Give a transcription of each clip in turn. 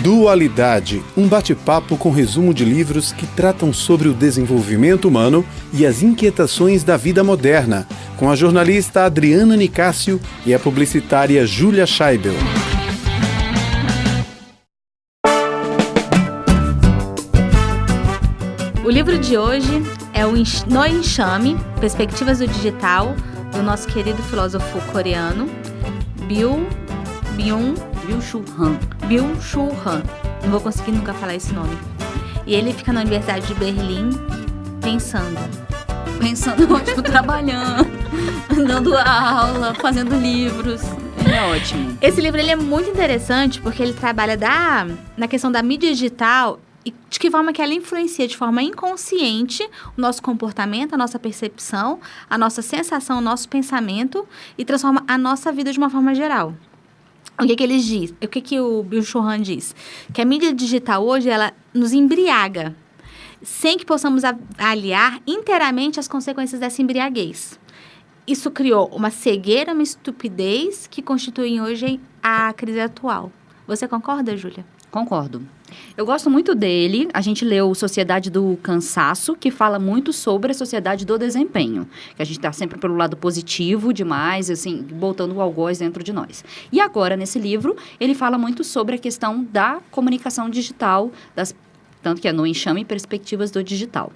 Dualidade, um bate-papo com resumo de livros que tratam sobre o desenvolvimento humano e as inquietações da vida moderna, com a jornalista Adriana Nicásio e a publicitária Júlia Scheibel. O livro de hoje é o No Enxame, Perspectivas do Digital, do nosso querido filósofo coreano, Byung-Chul Han. Não vou conseguir nunca falar esse nome. E ele fica na Universidade de Berlim pensando, ótimo, trabalhando, dando aula, fazendo livros. Ele é ótimo. Esse livro ele é muito interessante porque ele trabalha na questão da mídia digital e de que forma que ela influencia de forma inconsciente o nosso comportamento, a nossa percepção, a nossa sensação, o nosso pensamento e transforma a nossa vida de uma forma geral. O que ele diz? O que o Byung-Chul Han diz? Que a mídia digital hoje, ela nos embriaga, sem que possamos avaliar inteiramente as consequências dessa embriaguez. Isso criou uma cegueira, uma estupidez que constituem hoje a crise atual. Você concorda, Júlia? Concordo. Eu gosto muito dele. A gente leu Sociedade do Cansaço, que fala muito sobre a sociedade do desempenho. Que a gente está sempre pelo lado positivo demais, assim, botando o algoz dentro de nós. E agora, nesse livro, ele fala muito sobre a questão da comunicação digital, tanto que é No Enxame, Perspectivas do Digital.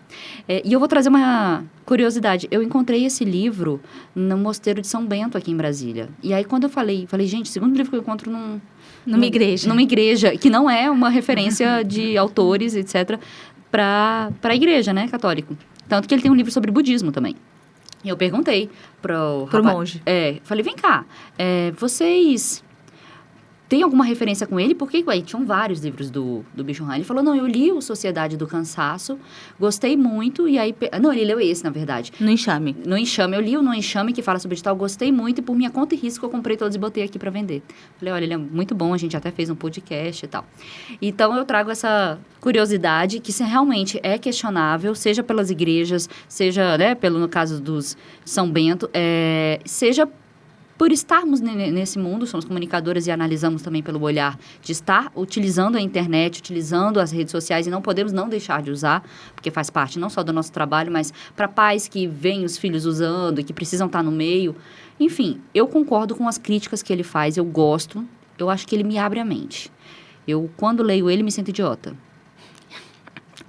E eu vou trazer uma curiosidade. Eu encontrei esse livro no Mosteiro de São Bento, aqui em Brasília. E aí, quando eu falei, gente, segundo livro que eu encontro numa igreja, que não é uma referência de autores, etc., para a igreja, né, católico. Tanto que ele tem um livro sobre budismo também. E eu perguntei pro monge. Falei, vem cá, vocês tem alguma referência com ele? Porque tinham vários livros do Byung-Chul Han. Ele falou, não, eu li o Sociedade do Cansaço, gostei muito, e aí... Não, ele leu esse, na verdade. No Enxame. No Enxame. Eu li o No Enxame, que fala sobre digital, gostei muito, e por minha conta e risco eu comprei todos e botei aqui para vender. Falei, olha, ele é muito bom, a gente até fez um podcast e tal. Então, eu trago essa curiosidade, que realmente é questionável, seja pelas igrejas, seja, né, no caso dos São Bento, seja por estarmos nesse mundo, somos comunicadoras e analisamos também pelo olhar de estar utilizando a internet, utilizando as redes sociais e não podemos não deixar de usar, porque faz parte não só do nosso trabalho, mas para pais que veem os filhos usando e que precisam estar no meio. Enfim, eu concordo com as críticas que ele faz, eu gosto, eu acho que ele me abre a mente. Eu, quando leio ele, me sinto idiota.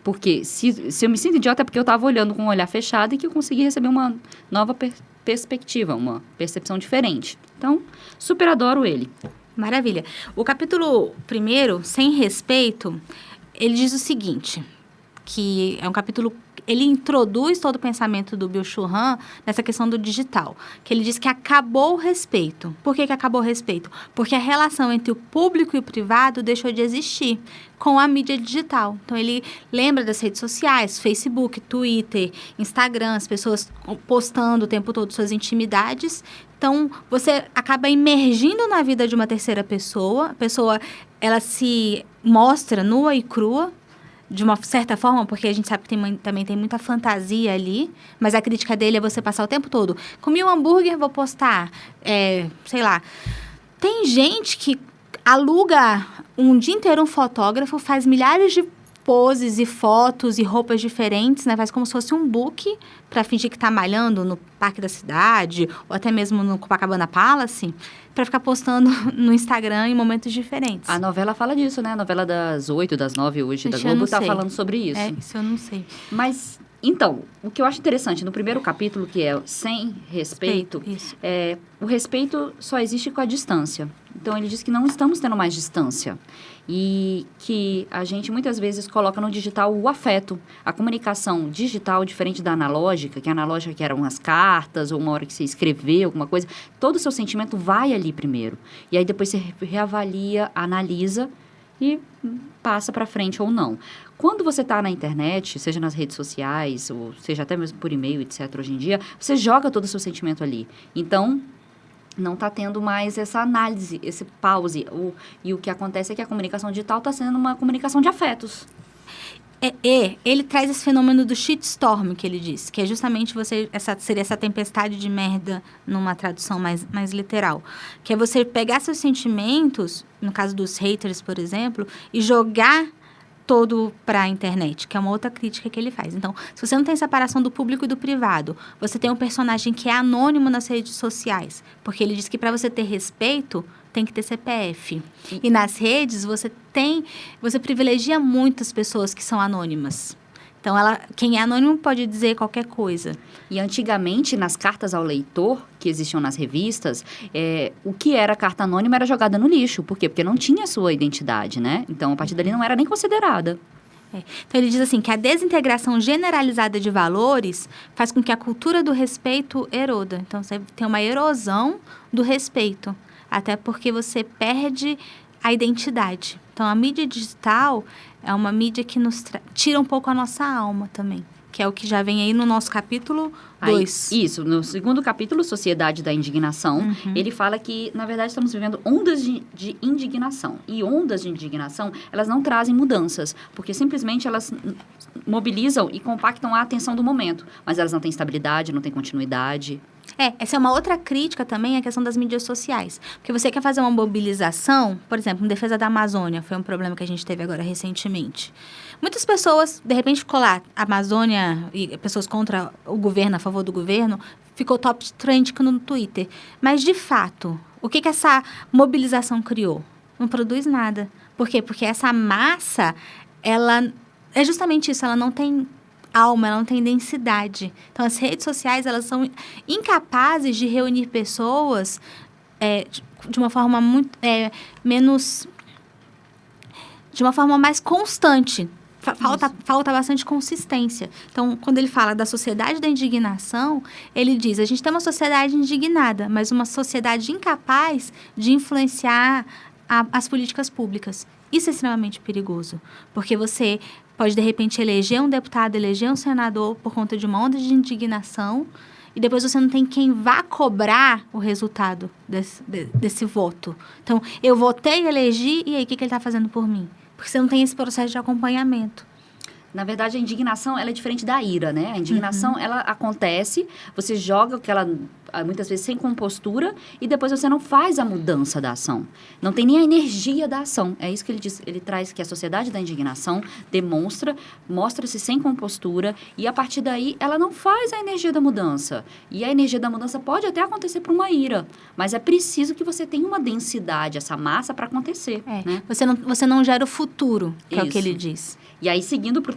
Porque se eu me sinto idiota é porque eu estava olhando com um olhar fechado e que eu consegui receber uma nova perspectiva, uma percepção diferente. Então, super adoro ele. Maravilha. O capítulo 1, Sem Respeito, ele diz o seguinte, que é um capítulo... Ele introduz todo o pensamento do Byung-Chul Han nessa questão do digital, que ele diz que acabou o respeito. Por que acabou o respeito? Porque a relação entre o público e o privado deixou de existir com a mídia digital. Então, ele lembra das redes sociais, Facebook, Twitter, Instagram, as pessoas postando o tempo todo suas intimidades. Então, você acaba imergindo na vida de uma terceira pessoa. A pessoa, ela se mostra nua e crua, de uma certa forma, porque a gente sabe que também tem muita fantasia ali, mas a crítica dele é você passar o tempo todo, comi um hambúrguer, vou postar, sei lá. Tem gente que aluga um dia inteiro um fotógrafo, faz milhares de poses e fotos e roupas diferentes, né? Faz como se fosse um book para fingir que está malhando no Parque da Cidade ou até mesmo no Copacabana Palace, para ficar postando no Instagram em momentos diferentes. A novela fala disso, né? A novela das 8, das 9 hoje da Globo está falando sobre isso. Isso eu não sei. Mas, então, o que eu acho interessante no primeiro capítulo, que é Sem Respeito, o respeito só existe com a distância. Então, ele diz que não estamos tendo mais distância. E que a gente muitas vezes coloca no digital o afeto. A comunicação digital, diferente da analógica, que a analógica que eram as cartas, ou uma hora que você escreveu alguma coisa, todo o seu sentimento vai ali primeiro. E aí depois você reavalia, analisa e passa para frente ou não. Quando você está na internet, seja nas redes sociais, ou seja até mesmo por e-mail, etc., hoje em dia, você joga todo o seu sentimento ali. Então, não está tendo mais essa análise, esse pause. E o que acontece é que a comunicação digital está sendo uma comunicação de afetos. Ele traz esse fenômeno do shitstorm, que ele diz, que é justamente seria essa tempestade de merda numa tradução mais literal. Que é você pegar seus sentimentos, no caso dos haters, por exemplo, e jogar todo para a internet, que é uma outra crítica que ele faz. Então, se você não tem separação do público e do privado, você tem um personagem que é anônimo nas redes sociais, porque ele diz que para você ter respeito, tem que ter CPF. E nas redes, você privilegia muitas pessoas que são anônimas. Então, quem é anônimo pode dizer qualquer coisa. E antigamente, nas cartas ao leitor, que existiam nas revistas, o que era carta anônima era jogada no lixo. Por quê? Porque não tinha sua identidade, né? Então, a partir dali não era nem considerada. Então, ele diz assim, que a desintegração generalizada de valores faz com que a cultura do respeito eroda. Então, você tem uma erosão do respeito. Até porque você perde a identidade. Então, a mídia digital é uma mídia que nos tira um pouco a nossa alma também, que é o que já vem aí no nosso capítulo 2. Isso, no segundo capítulo, Sociedade da Indignação, ele fala que, na verdade, estamos vivendo ondas de indignação. E ondas de indignação, elas não trazem mudanças, porque simplesmente elas mobilizam e compactam a atenção do momento. Mas elas não têm estabilidade, não têm continuidade. Essa é uma outra crítica também, a questão das mídias sociais. Porque você quer fazer uma mobilização, por exemplo, em defesa da Amazônia, foi um problema que a gente teve agora recentemente. Muitas pessoas, de repente, ficou lá, a Amazônia e pessoas contra o governo, a favor do governo, ficou top trend no Twitter. Mas, de fato, o que essa mobilização criou? Não produz nada. Por quê? Porque essa massa, ela é justamente isso, ela não tem alma, ela não tem densidade. Então, as redes sociais, elas são incapazes de reunir pessoas de uma forma muito menos... de uma forma mais constante. Falta bastante consistência. Então, quando ele fala da sociedade da indignação, ele diz, a gente tem uma sociedade indignada, mas uma sociedade incapaz de influenciar as políticas públicas. Isso é extremamente perigoso, porque você pode, de repente, eleger um deputado, eleger um senador por conta de uma onda de indignação e depois você não tem quem vá cobrar o resultado desse voto. Então, eu votei, elegi, e aí, o que ele está fazendo por mim? Porque você não tem esse processo de acompanhamento. Na verdade, a indignação, ela é diferente da ira, né? A indignação, ela acontece, você joga aquela, muitas vezes, sem compostura, e depois você não faz a mudança da ação. Não tem nem a energia da ação. É isso que ele diz. Ele traz que a sociedade da indignação mostra-se sem compostura, e a partir daí, ela não faz a energia da mudança. E a energia da mudança pode até acontecer por uma ira, mas é preciso que você tenha uma densidade, essa massa, para acontecer. Né? Você não gera o futuro, que isso. é o que ele diz. E aí, seguindo para o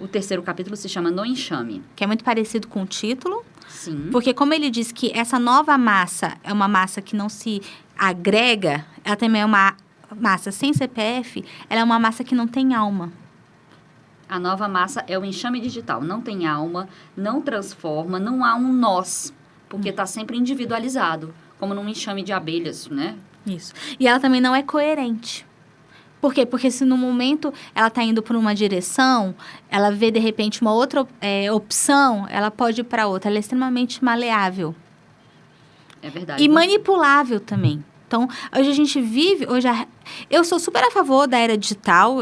terceiro capítulo se chama No Enxame. Que é muito parecido com o título. Sim. Porque como ele diz que essa nova massa é uma massa que não se agrega, ela também é uma massa sem CPF, ela é uma massa que não tem alma. A nova massa é o enxame digital. Não tem alma, não transforma, não há um nós, porque está sempre individualizado, como num enxame de abelhas, né? Isso. E ela também não é coerente. Por quê? Porque se no momento ela está indo por uma direção, ela vê, de repente, uma outra opção, ela pode ir para outra. Ela é extremamente maleável. É verdade. E manipulável também. Então, hoje a gente vive... Eu sou super a favor da era digital.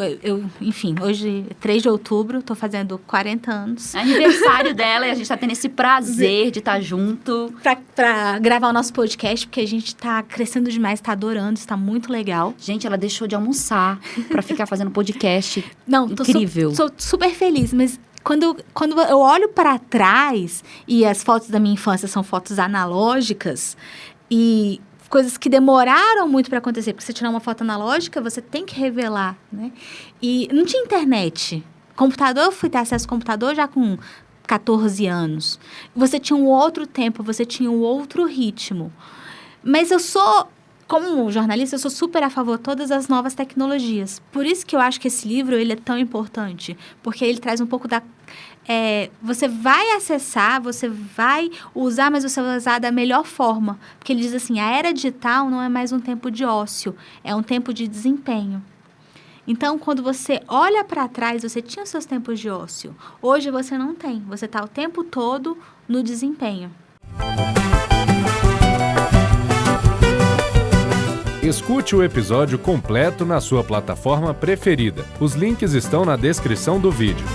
Enfim, hoje, 3 de outubro, estou fazendo 40 anos. É aniversário dela e a gente está tendo esse prazer de estar junto. Para gravar o nosso podcast, porque a gente está crescendo demais, está adorando, está muito legal. Gente, ela deixou de almoçar para ficar fazendo podcast. Não, incrível. Sou super feliz, mas... Quando eu olho para trás, e as fotos da minha infância são fotos analógicas, e coisas que demoraram muito para acontecer, porque você tirar uma foto analógica, você tem que revelar, né? E não tinha internet. Computador, eu fui ter acesso ao computador já com 14 anos. Você tinha um outro tempo, você tinha um outro ritmo. Mas como jornalista, eu sou super a favor de todas as novas tecnologias. Por isso que eu acho que esse livro ele é tão importante. Porque ele traz um pouco da... você vai acessar, você vai usar, mas você vai usar da melhor forma. Porque ele diz assim, a era digital não é mais um tempo de ócio, é um tempo de desempenho. Então, quando você olha para trás, você tinha os seus tempos de ócio. Hoje você não tem. Você está o tempo todo no desempenho. Escute o episódio completo na sua plataforma preferida. Os links estão na descrição do vídeo.